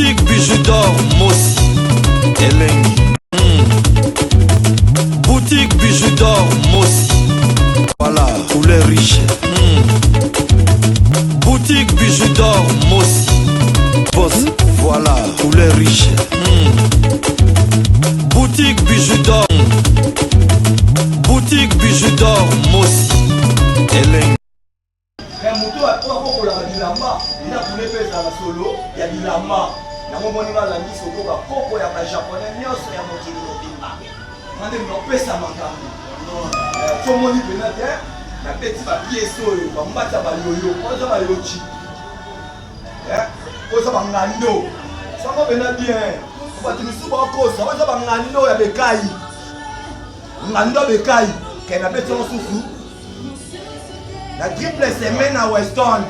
Boutique Bijou d'Or Mossi Elengi. Boutique Bijou d'Or Mossi. Voilà, couleur riche. Boutique Bijou d'Or Mossi. Boss, voilà, couleur riche. Boutique Bijou d'Or. Boutique Bijou d'Or Mossi Elengi. Mutu atoko la bilamba ina kunepeza na solo ya bilamba na momoni malandi soko ba koko ya ba japonais nyonso ya mokili mobimba mande nopesa makambo to moni penate na beti ba pièce oyo ba mbata ba yoyo koza ba yochi koza ba ngando sango bena bien ba tinisu ba koza koza ba ngando ya bekai ngando bekai kena beti on susu. La triple semaine à Weston,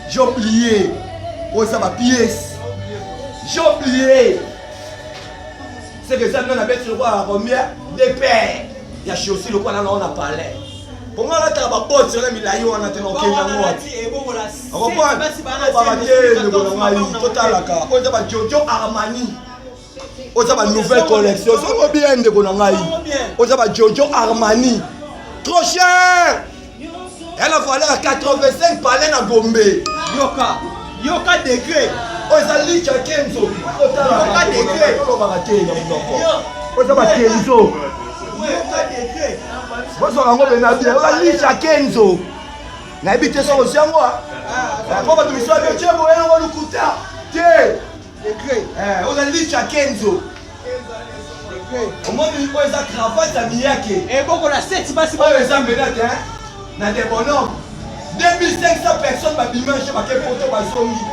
j'ai oublié. Oh, ça va pièce. J'ai oublié. C'est que ça, on a fait sur la première des pères. Il y a aussi le quoi là, on a parlé. Pour moi, là, tu as pas de sur la milaï, on a tenu au Kenya. On va voir. On va dire, total là, on va Jojo Armani. On va nouvelle collection. Ça va bien de Gonangaï. On va Jojo Armani. Trop cher. Elle a fallu à 85 palais à Gombe. Yoka degré. Oh, ça lit à Kenzo. Yoka degré. Oh, ça va Kenzo. Yoka degré. Moi, ça va bien. On lit à Kenzo. Na habité ça aussi à moi. Comment tu me sois bien? Tu es bon, on va nous coûter. Tiens. Degré. On a lit à Kenzo. Au moins, il faut ça cravate à Miyake. Et bon, on a 7 basi. Oh, les amis, hein. Dans des bonhommes, 2500 personnes ma dimanche ma quelle photo ma songi.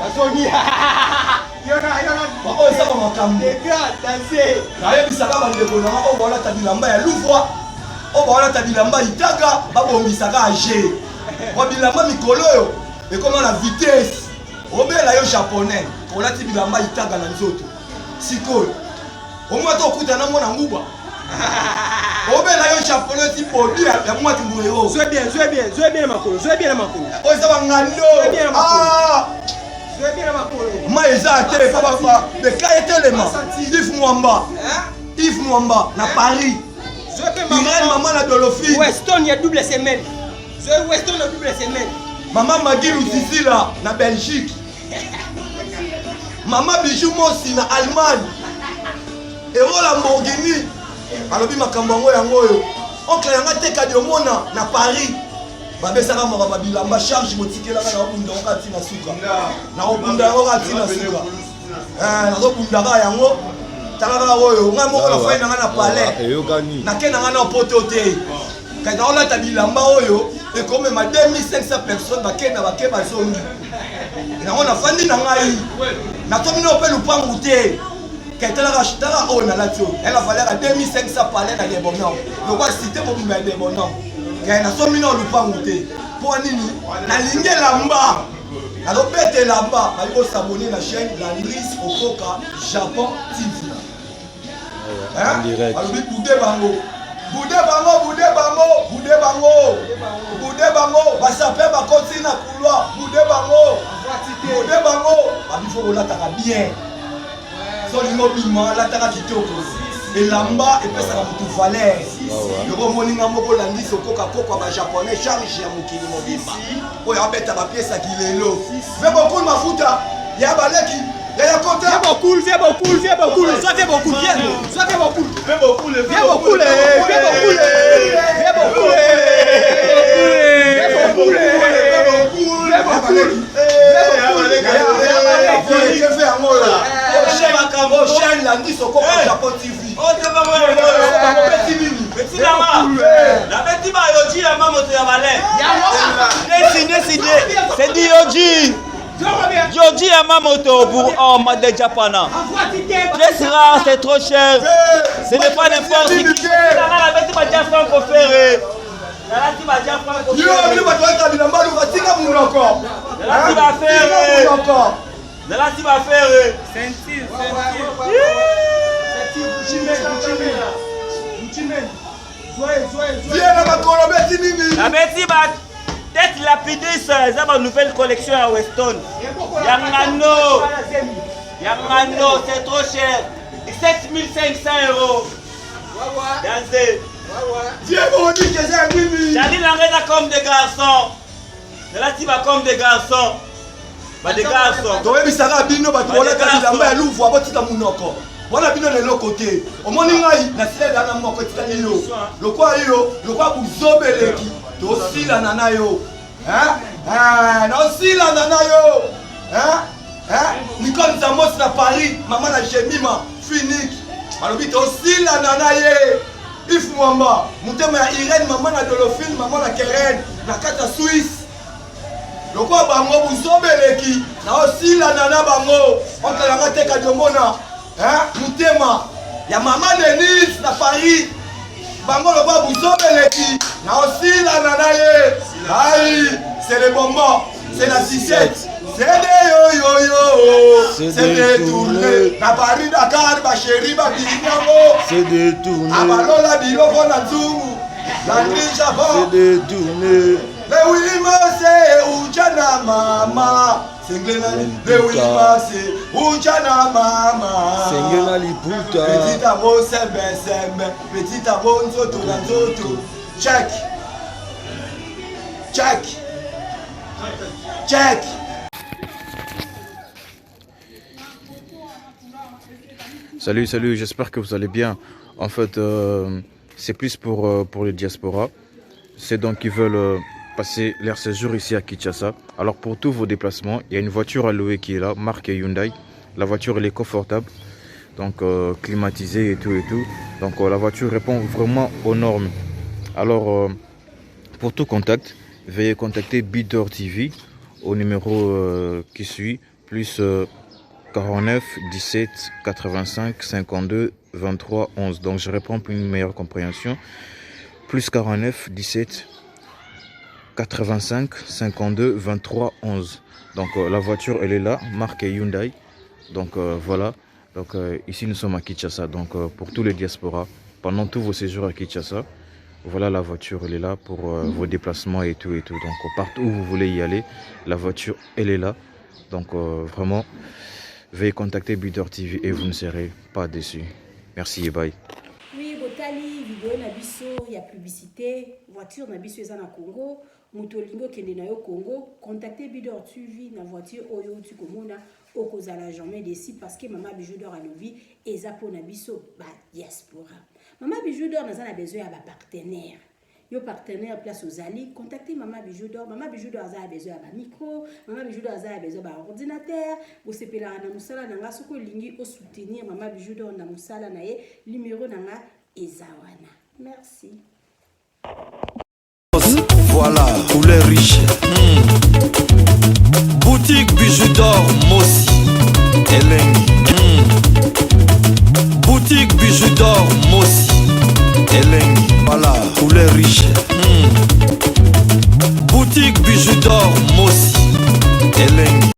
Oh ça va makambo. Danser. Na yebi saka ba ndekona o bola ta bilamba ya Louvre. O bola ta bilamba itaga ba bombisaka age. Ba bilamba mikolo yo et comment la vitesse. Obela yo japonais. Ola ti bilamba itaga na nzoto. Sikoyo. Au moins to kuta na mona nguba. Obela yo japonais ti produit ya moi ti mbuyo. Jouez bien makolo, jouez bien makolo. O ça va ngando. Ah! Jouez bien makolo. Ma eza te papa de kayetelema. Yves Mwamba na Paris. Jouez bien maman. Maman la Dolphine. Weston il y a double semaine. Jouez Weston la double semaine. Maman Magilou Sissi là na Belgique. Maman Bijou Mossi na Allemagne. Ero Lamborghini. Alobi makambo yango yo. Oncle yanga teka diomona na Paris. Babesaka mo ba bilamba charge motikela na obunda okati na suka. Na obunda okati na suka. Na obunda ka yango. Tanga oyo nga moko na faina na palais. Na kena nga na poto te. Quand on a ta bilamba oyo et comme ma 2500 personnes ba kena ba ke ba zongi. Na on a fandi na ngai. Na tomi no pe lupangu te. Quand elle a racheté elle a fallu à 2500 palais dans les bonhommes. Le roi cité pour me des bonhommes. Quand elle a sommé dans le pangouté. Pour Nini, la ligne là-bas. Alors, bête là-bas, il faut s'abonner à la chaîne Landris Okoka Japon TV. Hein? Alors, Boudé Bango. Boudé Bango. Va s'appeler, va continuer à couloir. Boudé Bango. Il faut que là, bien. Solingo bima la taka kitoko elamba epesa na mutu valeur yoko moninga moko landi sokoka koko ba japonais charge ya mokili mobimba oyo abeta ba pièce kilelo fais beaucoup mafuta ya baleki ya kota fais beaucoup soit fais beaucoup viens soit fais beaucoup chaîne Landis Okoka Japon TV. Oh, c'est pas moi. Petit Lama. La petite Yoji, la maman de la balai. Décidé. C'est dit Yoji. Yoji à ma moto pour homme de Japana. C'est trop cher. Ce n'est pas n'importe qui. La petite Badia Franco Ferré. La petite Badia Franco Ferré. La petite va faire. La petite va peut-être lapidée, ça va une nouvelle collection à Weston. Yangano. Yamano, c'est trop cher. 7500 euros. Dansez. Dieu m'a dit que j'ai un mimi. J'allais l'enlever comme des garçons. Là, tu vas comme des garçons. Bah, des garçons. Donc, il sera bino, bah, tu vas la louve, bah, tu vas mounoko. Voilà bino de l'autre côté. Au moins, il y a dans la mort, le quoi, vous obéleki. Tu aussi la nana yo. Hein? Aussi la nana yo. Hein? Nicole Zamos na Paris, maman na Jemima, Phoenix. Alors, tu aussi la nana ye. If Mwamba, Moutema ya Irène, maman na Dolophine, maman na Keren, na Kata Suisse. Donc, bango vous obéleki. Na aussi la nana bango. On te la mate kadomona. Hein? Moutema. Ya maman Denise na Paris. Bango le bois vous obéleki. Na aussi la nana ye. Aïe, c'est le bonbon. C'est la 17. C'est des yo. C'est des tournées. Na Paris, Dakar, ma chérie, ma bilingo. C'est détourné. Abalola biloko na nzungu. Landry Javon. C'est détourné. Le Wilma c'est Ujana mama. Le Wilma c'est Ujana mama. Sengena liputa. Petit abo sembe. Petit abo nzoto na nzoto. Check. Salut, j'espère que vous allez bien. En fait, c'est plus pour les diasporas. C'est donc qui veulent passer leur séjour ici à Kinshasa. Alors pour tous vos déplacements, il y a une voiture à louer qui est là, marque Hyundai. La voiture elle est confortable, donc climatisée et tout. Donc la voiture répond vraiment aux normes. Alors pour tout contact, veuillez contacter Bidor TV au numéro qui suit, plus 49 17 85 52 23 11. Donc je réponds pour une meilleure compréhension. Plus 49 17 85 52 23 11. Donc la voiture elle est là, marque Hyundai. Donc voilà. Donc ici nous sommes à Kinshasa. Donc pour tous les diasporas, pendant tous vos séjours à Kinshasa, voilà la voiture elle est là pour vos déplacements et tout. Donc partout où vous voulez y aller, la voiture elle est là. Donc vraiment, veuillez contacter Bidor TV et vous ne serez pas déçus. Merci et bye. Oui, botali vidéo na biso, il y a publicité, voiture na biso eza na Congo, mutolingo kende na yo Congo, contactez Bidor TV na voiture oyo tu komona okozala jamais déçu parce que Maman Bijou d'or alobi eza po na biso ba diaspora. Maman Bijou d'or naza na besoin ya ba partenaire. Yo partenaire place aux alliés, contactez Maman Bijou d'or. Maman Bijou d'or a besoin de micro, Maman Bijou d'or a besoin de ordinateur. Vous sepelez na musala nanga soko lingi au soutenir Maman Bijou d'or na musala na ye numéro nanga ezawana. Merci. Voilà, poulet riche. Boutique Bijou d'or, Mossi, Elengi. Boutique Bijou d'or, Mossi, Elengi. Voilà, poulet riche. Boutique Bijou d'or, Mossi, Elengi.